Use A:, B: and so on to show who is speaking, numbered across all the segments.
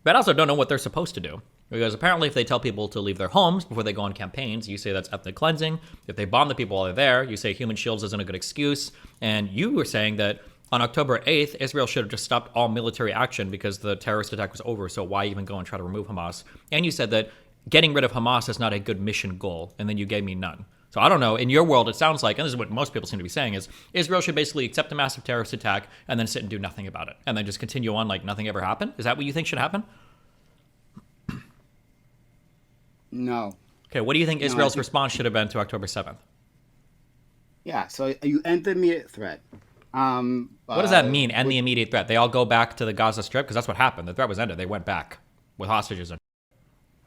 A: But I also don't know what they're supposed to do. Because apparently if they tell people to leave their homes before they go on campaigns, you say that's ethnic cleansing. If they bomb the people while they're there, you say human shields isn't a good excuse. And you were saying that on October 8th, Israel should have just stopped all military action because the terrorist attack was over, so why even go and try to remove Hamas? And you said that getting rid of Hamas is not a good mission goal, and then you gave me none. So I don't know. In your world, it sounds like, and this is what most people seem to be saying, is Israel should basically accept a massive terrorist attack and then sit and do nothing about it, and then just continue on like nothing ever happened? Is that what you think should happen?
B: No.
A: Okay, what do you think Israel's response should have been to October 7th?
B: Yeah, so you end the immediate threat.
A: What does that mean, end the immediate threat? They all go back to the Gaza Strip? Because that's what happened. The threat was ended. They went back with hostages.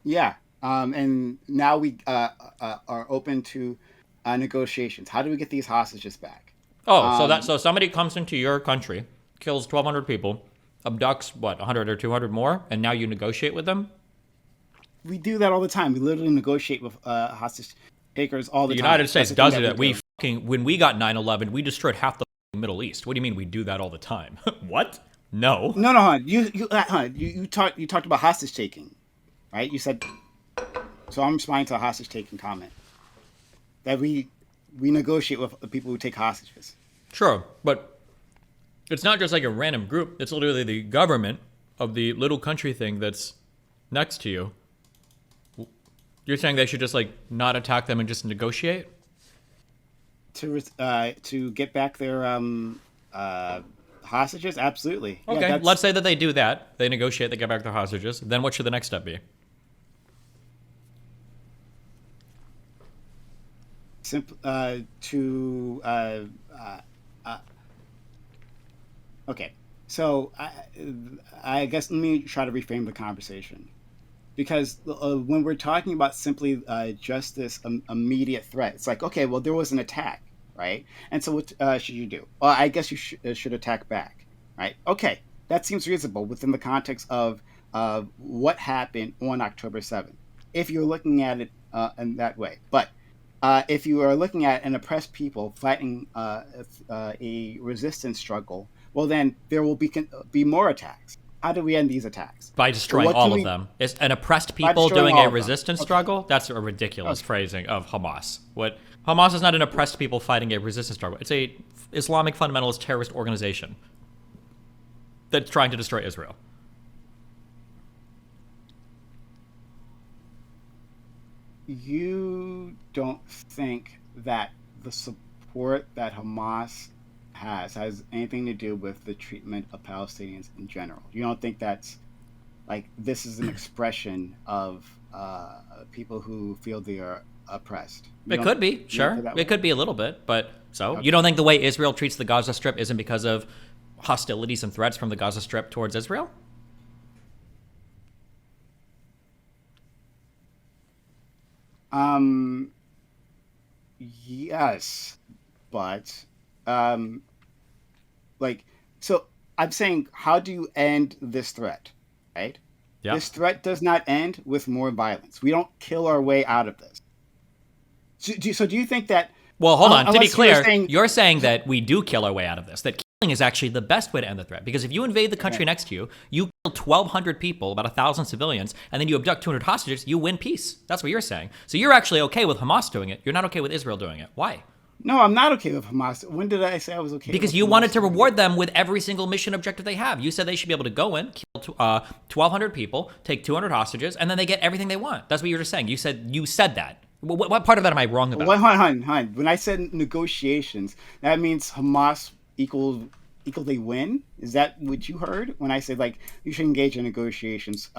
B: Yeah, and now we are open to negotiations. How do we get these hostages back?
A: Oh, so somebody comes into your country, kills 1,200 people, abducts, 100 or 200 more, and now you negotiate with them?
B: We do that all the time. We literally negotiate with hostage takers all the time.
A: The United States does it. When we got 9/11, we destroyed half the Middle East. What do you mean we do that all the time? What? No.
B: No, hon. You talked about hostage taking, right? You said. So I'm responding to a hostage taking comment. That we negotiate with the people who take hostages.
A: Sure, but it's not just like a random group. It's literally the government of the little country thing that's next to you. You're saying they should just like not attack them and just negotiate?
B: To get back their hostages? Absolutely.
A: Okay, yeah, let's say that they do that. They negotiate, they get back their hostages. Then what should the next step be?
B: Okay, so I guess let me try to reframe the conversation. Because when we're talking about simply just this immediate threat, it's like, okay, well, there was an attack, right? And so what should you do? Well, I guess you should attack back, right? Okay, that seems reasonable within the context of what happened on October 7th, if you're looking at it in that way. But if you are looking at an oppressed people fighting a resistance struggle, well, then there will be more attacks. How do we end these attacks?
A: By destroying all of them. Is an oppressed people doing a resistance struggle? That's a ridiculous phrasing of Hamas. What Hamas is not an oppressed people fighting a resistance struggle. It's a Islamic fundamentalist terrorist organization that's trying to destroy Israel.
B: You don't think that the support that Hamas has anything to do with the treatment of Palestinians in general? You don't think that's like this is an expression of people who feel they are oppressed?
A: It could be, sure. It could be a little bit, but so okay. You don't think the way Israel treats the Gaza Strip isn't because of hostilities and threats from the Gaza Strip towards Israel?
B: Yes, but so I'm saying, how do you end this threat, right? Yeah. This threat does not end with more violence. We don't kill our way out of this. So do you think that...
A: Well, hold on. To be clear, you're saying that we do kill our way out of this, that killing is actually the best way to end the threat. Because if you invade the country next to you, you kill 1,200 people, about 1,000 civilians, and then you abduct 200 hostages, you win peace. That's what you're saying. So you're actually okay with Hamas doing it. You're not okay with Israel doing it. Why?
B: No, I'm not okay with Hamas. When did I say I was okay?
A: Because you wanted to reward them with every single mission objective they have. You said they should be able to go in, kill 1,200 people, take 200 hostages, and then they get everything they want. That's what you were just saying. You said that. What part of that am I wrong about?
B: Hon. When I said negotiations, that means Hamas equally win? Is that what you heard when I said, like, you should engage in negotiations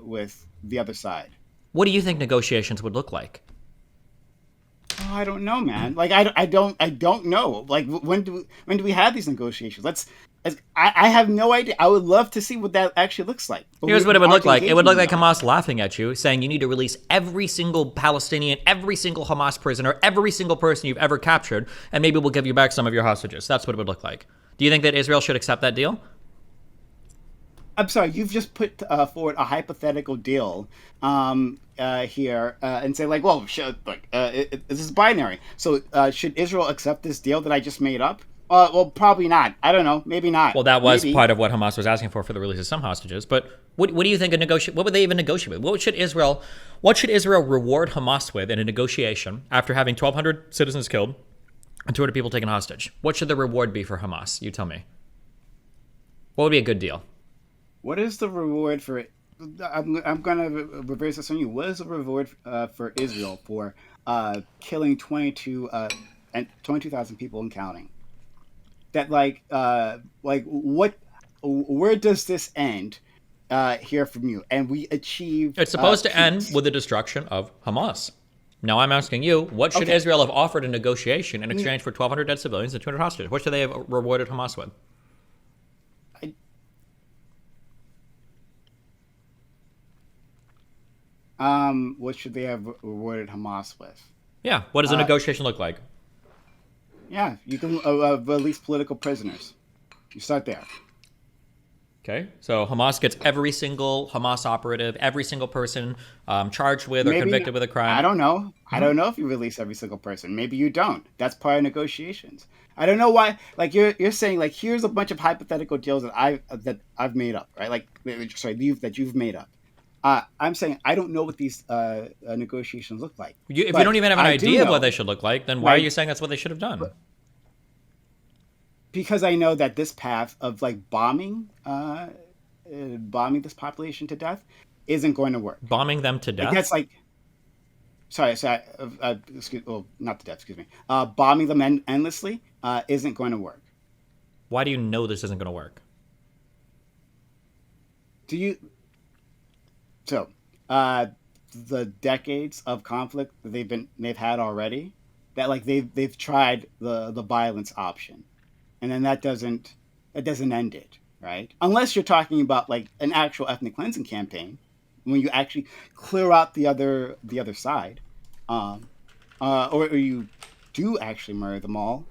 B: with the other side?
A: What do you think negotiations would look like?
B: Oh, I don't know, man. Like, I don't know. Like, when do we have these negotiations? I have no idea. I would love to see what that actually looks like.
A: Here's what it would look like. It would look like Hamas laughing at you, saying you need to release every single Palestinian, every single Hamas prisoner, every single person you've ever captured, and maybe we'll give you back some of your hostages. That's what it would look like. Do you think that Israel should accept that deal?
B: I'm sorry, you've just put forward a hypothetical deal here and say, like, well, this is binary. So should Israel accept this deal that I just made up? Well, probably not. I don't know. Maybe not.
A: Well, that was
B: Maybe.
A: part of what Hamas was asking for the release of some hostages. But what do you think a negotiate? What would they even negotiate with? What should Israel reward Hamas with in a negotiation after having 1,200 citizens killed and 200 people taken hostage? What should the reward be for Hamas? You tell me. What would be a good deal?
B: What is the reward for it? I'm gonna reverse this on you. What is the reward for Israel for killing 22,000 people and counting? That like what? Where does this end? Hear from you, and we achieved
A: It's supposed to end
B: peace.
A: with the destruction of Hamas. Now I'm asking you, what should
B: Okay.
A: Israel have offered in negotiation in exchange for 1,200 dead civilians and 200 hostages? What should they have rewarded Hamas with?
B: I, what should they have rewarded Hamas with?
A: Yeah, what does a
B: Uh,
A: negotiation look like?
B: yeah, you can release political prisoners. You start there.
A: Okay, so Hamas gets every single Hamas operative, every single person charged with or
B: Maybe
A: convicted with a
B: I
A: crime.
B: don't know. I don't know if you release every single person. Maybe you don't. That's part of negotiations. I don't know why. Like you're saying, like here's a bunch of hypothetical deals that I've made up, right? Like sorry, that you've made up. I'm saying I don't know what these negotiations look like,
A: If you
B: but
A: don't even have an
B: I do
A: idea of what they
B: know,
A: should look like, then why are
B: right?
A: you saying that's what they should have done?
B: Because I know that this path of like bombing this population to death isn't going to work.
A: Bombing them to
B: Like
A: death?
B: that's like sorry, well, not to death, excuse me. Bombing them endlessly isn't going to work.
A: Why do you know this isn't going to work?
B: Do you? So, uh, the decades of conflict that they've had already, that like they've tried the violence option, and then that doesn't end it, right? Unless you're talking about like an actual ethnic cleansing campaign, when you actually clear out the other side, um, or you do actually murder them all.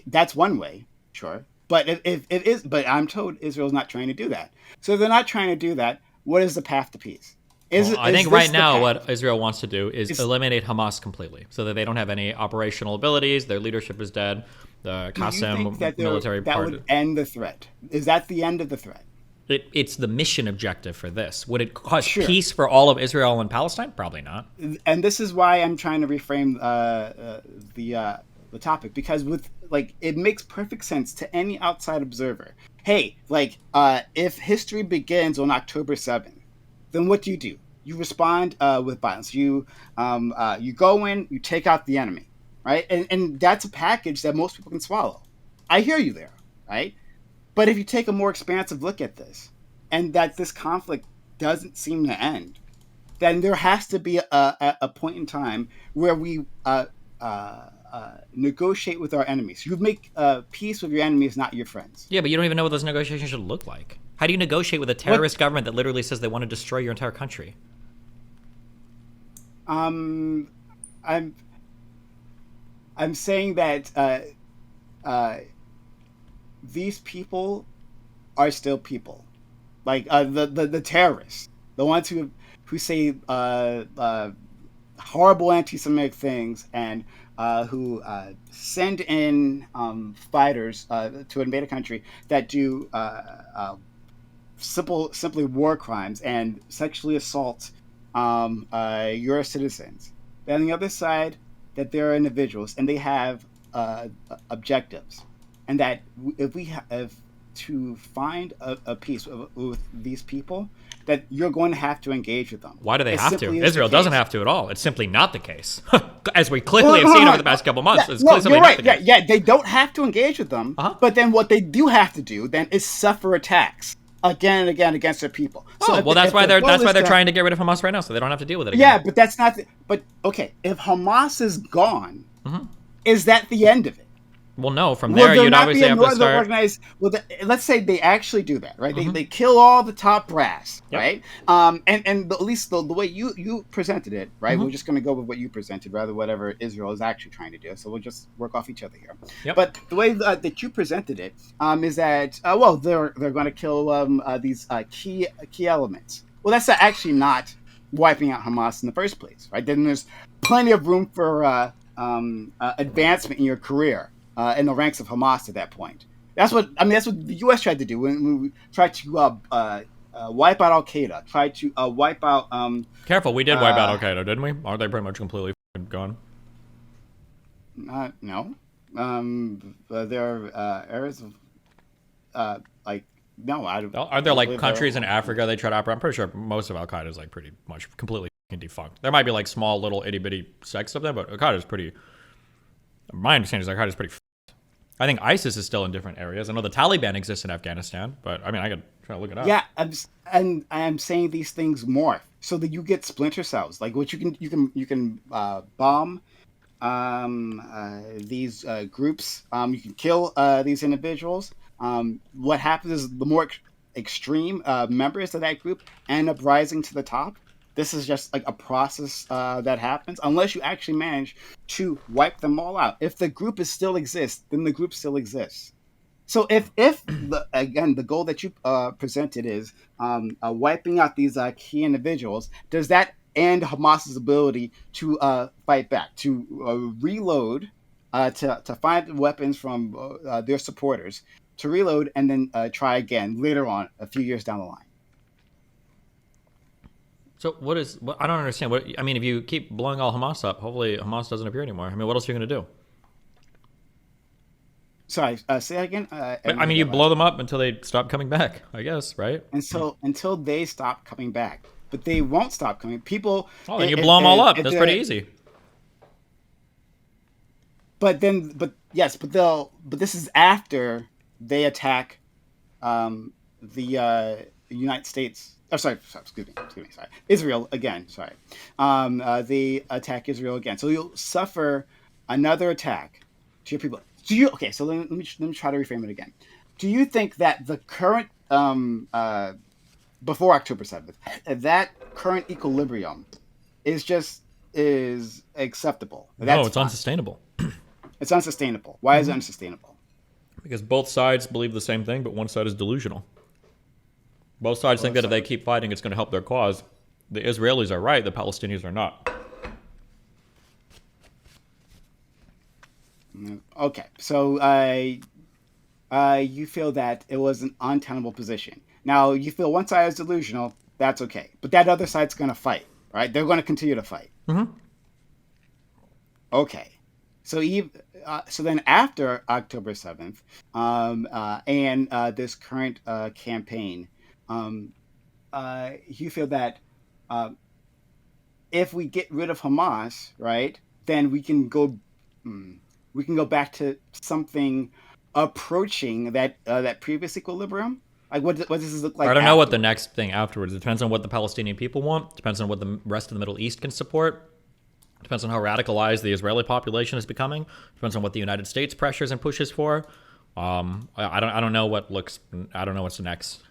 B: That's one way, sure. But if it is, but I'm told Israel's not trying to do that. So if they're not trying to do that, what is the path to peace? Is
A: Well, I
B: is
A: think right
B: this the
A: now
B: path?
A: what Israel wants to do is
B: Is
A: eliminate Hamas completely so that they don't have any operational abilities. Their leadership is dead. The
B: Do you think
A: Qasem
B: that
A: military
B: that
A: part.
B: would end the threat? Is that the end of the threat?
A: It's the mission objective for this. Would it cause
B: Sure.
A: peace for all of Israel and Palestine? Probably not.
B: And this is why I'm trying to reframe the topic, because with like it makes perfect sense to any outside observer. Hey, like if history begins on October 7th, then what do? You respond with violence. You go in, you take out the enemy, right? And that's a package that most people can swallow. I hear you there, right? But if you take a more expansive look at this, and that this conflict doesn't seem to end, then there has to be a point in time where we negotiate with our enemies. You make peace with your enemies, not your friends.
A: Yeah, but you don't even know what those negotiations should look like. How do you negotiate with a
B: What
A: terrorist government that literally says they want to destroy your entire country?
B: um, I'm I'm saying that uh, these people are still people, like the terrorists, the ones who say horrible anti-Semitic things and who send in fighters to invade a country that do simply war crimes and sexually assault your citizens. Then on the other side, that there are individuals and they have objectives, and that if we have to find a peace with these people, that you're going to have to engage with them.
A: Why do they
B: It
A: have to?
B: simply is the
A: Israel doesn't
B: case.
A: have to at all. It's simply not the case. As we
B: Well,
A: clearly have
B: hold
A: seen over
B: on.
A: the past couple months,
B: Yeah,
A: it's
B: no,
A: simply
B: you're
A: not the
B: right. Yeah,
A: case.
B: yeah, they don't have to engage with them,
A: Uh-huh.
B: but then what they do have to do then is suffer attacks again and again against their people. So
A: Oh,
B: if
A: well, that's
B: if
A: why
B: the
A: they're
B: goal
A: that's why
B: is
A: they're
B: to,
A: trying to get rid of Hamas right now, so they don't have to deal with it again.
B: yeah, but that's not. But okay, if Hamas is gone, is that the end of it?
A: Well, no. From
B: Will
A: there,
B: there
A: you'd
B: not be
A: obviously
B: a
A: have to
B: northern
A: start.
B: organized? Well, let's say they actually do that, right? They kill all the top brass,
A: Yep.
B: right? And at least the way you presented it, right? We're just going to go with what you presented, rather whatever Israel is actually trying to do. So we'll just work off each other here.
A: Yep.
B: But the way that you presented it is that well, they're going to kill these key elements. Well, that's actually not wiping out Hamas in the first place, right? Then there's plenty of room for advancement in your career. in the ranks of Hamas at that point. That's what I mean. That's what the U.S. tried to do when we tried to wipe out Al Qaeda, tried to wipe out.
A: Careful, we did wipe out Al Qaeda, didn't we? Aren't they pretty much completely gone?
B: No, there are areas of like no.
A: Are there like countries in Africa they try to operate? I'm pretty sure most of Al Qaeda is like pretty much completely defunct. There might be like small little itty bitty sects of them, but Al Qaeda is pretty. My understanding is Al Qaeda is pretty. I think ISIS is still in different areas. I know the Taliban exists in Afghanistan, but I mean I could try to look it up.
B: Yeah, I'm saying these things morph so that you get splinter cells. Like what you can bomb these groups. You can kill these individuals. What happens is the more extreme members of that group end up rising to the top. This is just like a process that happens unless you actually manage to wipe them all out. If the group still exists, then the group still exists. So if the goal that you presented is wiping out these key individuals, does that end Hamas's ability to fight back, to reload, to find weapons from their supporters, to reload and then try again later on, a few years down the line?
A: So what I don't understand. What I mean, if you keep blowing all Hamas up, hopefully Hamas doesn't appear anymore. I mean, what else are you going to do?
B: Sorry, say that again.
A: I mean, you blow them up until they stop coming back, I guess, right?
B: And so until they stop coming back, but they won't stop coming. People.
A: Oh, then you blow them all up. That's pretty easy.
B: But this is after they attack the United States. Oh, excuse me. Sorry, Israel again. Sorry, they attack Israel again. So you'll suffer another attack to your people. Okay? So let me try to reframe it again. Do you think that the current before October 7th, that current equilibrium is acceptable?
A: No, it's unsustainable.
B: It's unsustainable. Why is it unsustainable?
A: Because both sides believe the same thing, but one side is delusional. Both sides think that if they keep fighting, it's going to help their cause. The Israelis are right, the Palestinians are not.
B: Okay, so you feel that it was an untenable position. Now, you feel one side is delusional, that's okay. But that other side's going to fight, right? They're going to continue to fight.
A: Mm-hmm.
B: Okay. So then after October 7th and this current campaign, you feel that if we get rid of Hamas, right, then we can go back to something approaching that previous equilibrium. Like what does this look like?
A: I don't know what the next thing afterwards. It depends on what the Palestinian people want. It depends on what the rest of the Middle East can support. It depends on how radicalized the Israeli population is becoming. It depends on what the United States pressures and pushes for. I don't know what looks. I don't know what's next.